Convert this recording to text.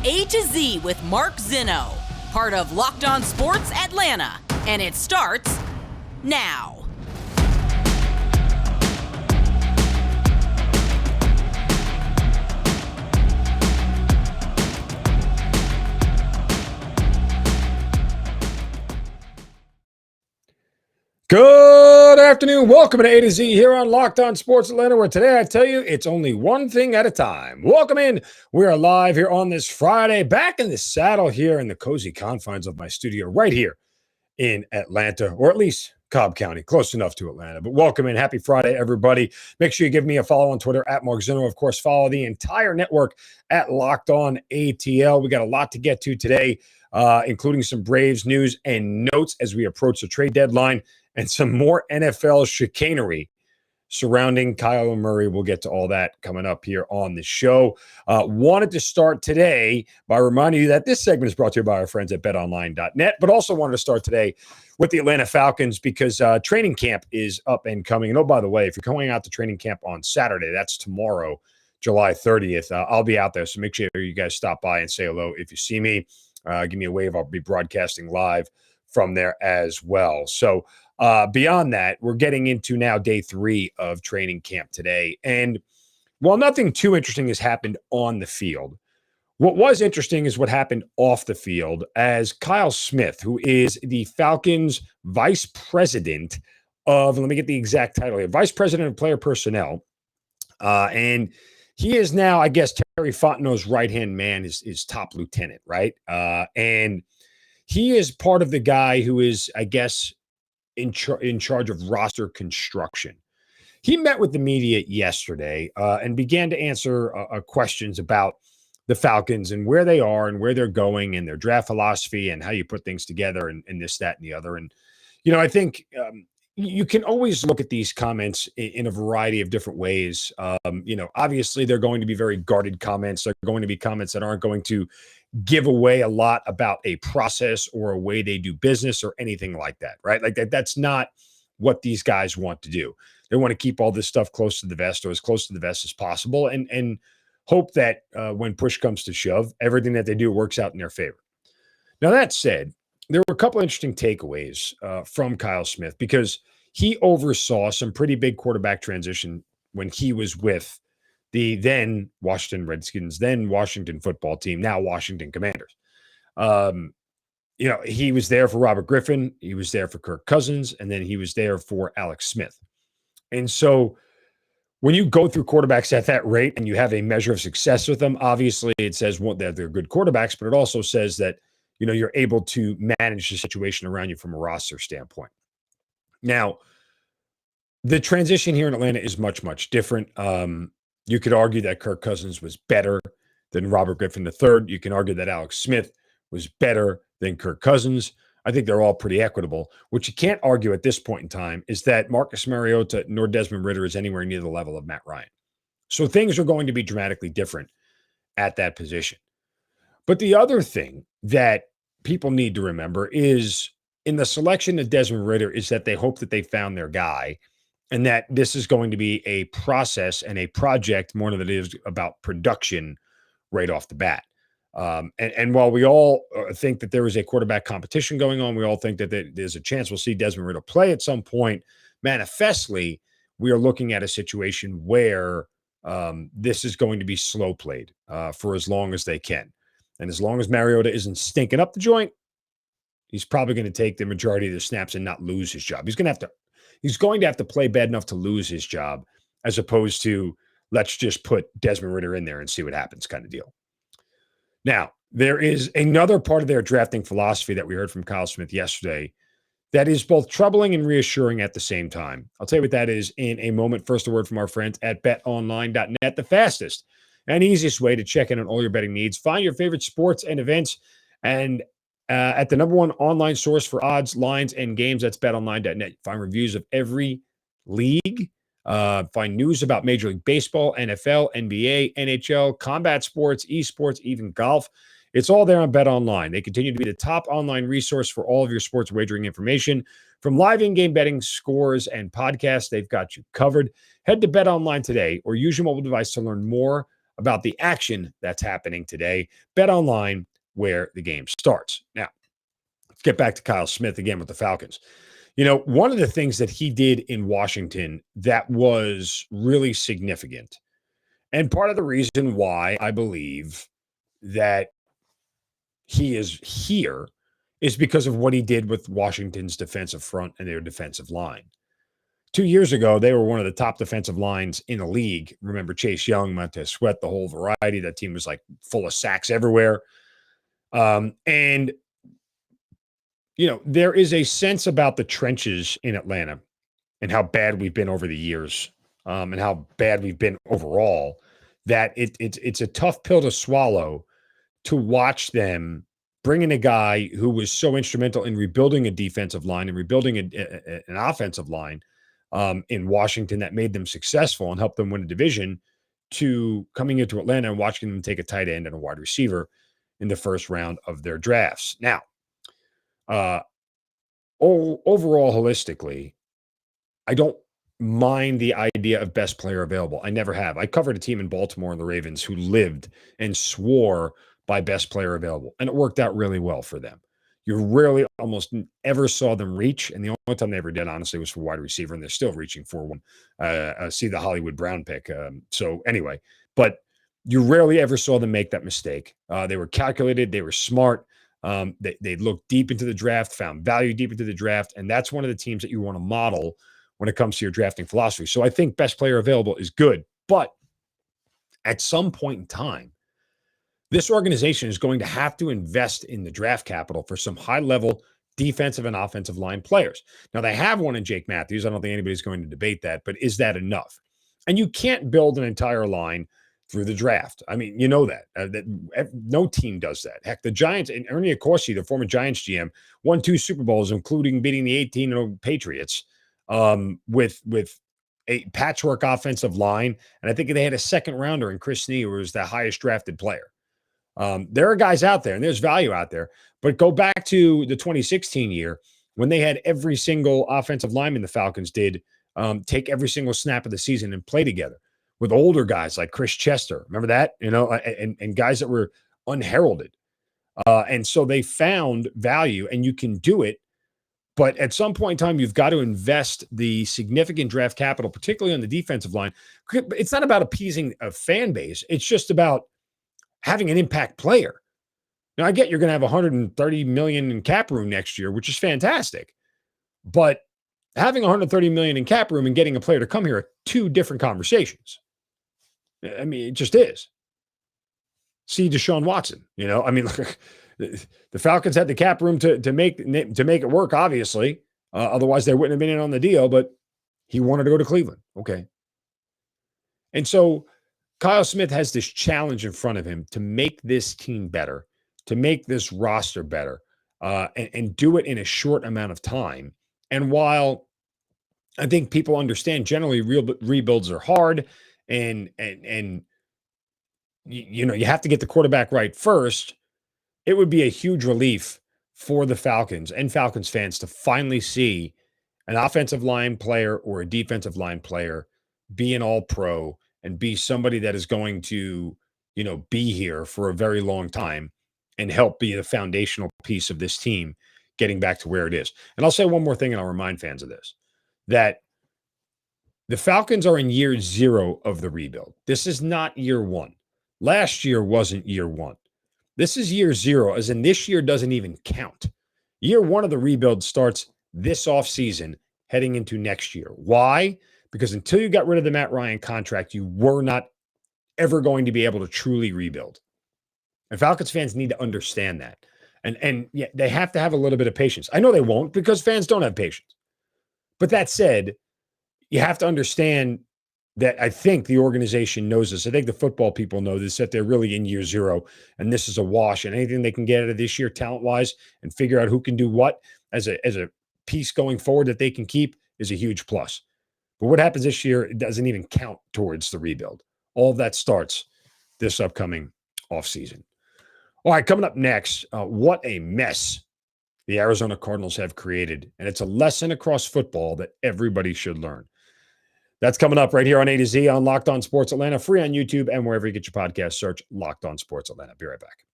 A to Z with Mark Zinno, part of Locked On Sports Atlanta, and it starts now. Good afternoon. Welcome to A to Z here on Locked On Sports Atlanta, where today I tell you it's only one thing at a time. Welcome in. We are live here on this Friday, back in the saddle here in the cozy confines of my studio right here in Atlanta, or at least Cobb County, close enough to Atlanta. But welcome in. Happy Friday, everybody. Make sure you give me a follow on Twitter at Mark Zinno. Of course, follow the entire network at Locked On ATL. We got a lot to get to today, including some Braves news and notes as we approach the trade deadline, and some more NFL chicanery surrounding Kyler Murray. We'll get to all that coming up here on the show. Wanted to start today by reminding you that this segment is brought to you by our friends at BetOnline.net, but also wanted to start today with the Atlanta Falcons because training camp is up and coming. And oh, by the way, if you're going out to training camp on Saturday, that's tomorrow, July 30th, I'll be out there. So make sure you guys stop by and say hello. If you see me, give me a wave. I'll be broadcasting live from there as well. So beyond that, we're getting into now day 3 of training camp today. And while nothing too interesting has happened on the field, what was interesting is what happened off the field as Kyle Smith, who is the Falcons vice president of, let me get the exact title here, vice president of player personnel. And he is now, I guess, Terry Fontenot's right-hand man, his top lieutenant, right? And he is part of the guy who is, I guess, in charge of roster construction. He met with the media yesterday and began to answer questions about the Falcons and where they are and where they're going and their draft philosophy and how you put things together and this, that, and the other. And, you know, I think you can always look at these comments in a variety of different ways. You know, obviously they're going to be very guarded comments. They're going to be comments that aren't going to give away a lot about a process or a way they do business or anything like that, right? Like that's not what these guys want to do. They want to keep all this stuff close to the vest or as close to the vest as possible and hope that when push comes to shove, everything that they do works out in their favor. Now, that said, there were a couple of interesting takeaways from Kyle Smith because he oversaw some pretty big quarterback transition when he was with the then Washington Redskins, then Washington football team, now Washington Commanders. You know, he was there for Robert Griffin. He was there for Kirk Cousins. And then he was there for Alex Smith. And so when you go through quarterbacks at that rate and you have a measure of success with them, obviously it says that they're good quarterbacks, but it also says that, you know, you're able to manage the situation around you from a roster standpoint. Now, the transition here in Atlanta is much, much different. You could argue that Kirk Cousins was better than Robert Griffin III. You can argue that Alex Smith was better than Kirk Cousins. I think they're all pretty equitable. What you can't argue at this point in time is that Marcus Mariota nor Desmond Ridder is anywhere near the level of Matt Ryan. So things are going to be dramatically different at that position. But the other thing that people need to remember is in the selection of Desmond Ridder is that they hope that they found their guy and that this is going to be a process and a project more than it is about production right off the bat. And while we all think that there is a quarterback competition going on, we all think that there's a chance we'll see Desmond Ridder play at some point. Manifestly, we are looking at a situation where this is going to be slow played for as long as they can. And as long as Mariota isn't stinking up the joint, he's probably going to take the majority of the snaps and not lose his job. He's going to have to play bad enough to lose his job as opposed to let's just put Desmond Ridder in there and see what happens kind of deal. Now, there is another part of their drafting philosophy that we heard from Kyle Smith yesterday that is both troubling and reassuring at the same time. I'll tell you what that is in a moment. First, a word from our friends at BetOnline.net, the fastest and easiest way to check in on all your betting needs. Find your favorite sports and events and at the number one online source for odds, lines, and games. That's BetOnline.net. Find reviews of every league. Find news about Major League Baseball, NFL, NBA, NHL, combat sports, esports, even golf. It's all there on BetOnline. They continue to be the top online resource for all of your sports wagering information. From live in-game betting, scores, and podcasts, they've got you covered. Head to BetOnline today or use your mobile device to learn more about the action that's happening today. BetOnline, where the game starts. Now, let's get back to Kyle Smith again with the Falcons. One of the things that he did in Washington that was really significant, and part of the reason why I believe that he is here is because of what he did with Washington's defensive front and their defensive line. 2 years ago, they were one of the top defensive lines in the league. Remember Chase Young, Montez Sweat, the whole variety. That team was like full of sacks everywhere. And there is a sense about the trenches in Atlanta and how bad we've been over the years, and how bad we've been overall, that it's a tough pill to swallow to watch them bring in a guy who was so instrumental in rebuilding a defensive line and rebuilding an offensive line in Washington that made them successful and helped them win a division, to coming into Atlanta and watching them take a tight end and a wide receiver in the first round of their drafts. Now, overall, holistically, I don't mind the idea of best player available. I never have. I covered a team in Baltimore and the Ravens who lived and swore by best player available, and it worked out really well for them. You rarely, almost ever saw them reach, and the only time they ever did, honestly, was for wide receiver, and they're still reaching for one. See the Hollywood Brown pick. So anyway, but you rarely ever saw them make that mistake. They were calculated. They were smart. They looked deep into the draft, found value deep into the draft, and that's one of the teams that you want to model when it comes to your drafting philosophy. So I think best player available is good, but at some point in time, this organization is going to have to invest in the draft capital for some high-level defensive and offensive line players. Now, they have one in Jake Matthews. I don't think anybody's going to debate that, but is that enough? And you can't build an entire line through the draft. I mean, you know that no team does that. Heck, the Giants and Ernie Accorsi, the former Giants GM, won 2 Super Bowls, including beating the 18-0 Patriots with a patchwork offensive line. And I think they had a second rounder in Chris Snee, who was the highest drafted player. There are guys out there and there's value out there, but go back to the 2016 year when they had every single offensive lineman the Falcons did take every single snap of the season and play together with older guys like Chris Chester. Remember that? And guys that were unheralded. And so they found value, and you can do it. But at some point in time, you've got to invest the significant draft capital, particularly on the defensive line. It's not about appeasing a fan base. It's just about having an impact player. Now, I get you're going to have $130 million in cap room next year, which is fantastic. But having $130 million in cap room and getting a player to come here are 2 different conversations. I mean, it just is. See Deshaun Watson. Look, the Falcons had the cap room to make it work, obviously. Otherwise, they wouldn't have been in on the deal, but he wanted to go to Cleveland. Okay. And so Kyle Smith has this challenge in front of him to make this team better, to make this roster better, and do it in a short amount of time. And while I think people understand generally rebuilds are hard, and you have to get the quarterback right first, it would be a huge relief for the Falcons and Falcons fans to finally see an offensive line player or a defensive line player be an all-pro and be somebody that is going to, be here for a very long time and help be the foundational piece of this team getting back to where it is. And I'll say one more thing, and I'll remind fans of this, that the Falcons are in year 0 of the rebuild. This is not year 1. Last year wasn't year 1. This is year 0, as in this year doesn't even count. Year 1 of the rebuild starts this offseason heading into next year. Why? Because until you got rid of the Matt Ryan contract, you were not ever going to be able to truly rebuild. And Falcons fans need to understand that. And yeah, they have to have a little bit of patience. I know they won't, because fans don't have patience. But that said, you have to understand that I think the organization knows this. I think the football people know this, that they're really in year 0, and this is a wash. And anything they can get out of this year talent-wise and figure out who can do what as a piece going forward that they can keep is a huge plus. But what happens this year, it doesn't even count towards the rebuild. All of that starts this upcoming offseason. All right, coming up next, what a mess the Arizona Cardinals have created. And it's a lesson across football that everybody should learn. That's coming up right here on A to Z on Locked On Sports Atlanta, free on YouTube and wherever you get your podcast. Search Locked On Sports Atlanta. Be right back.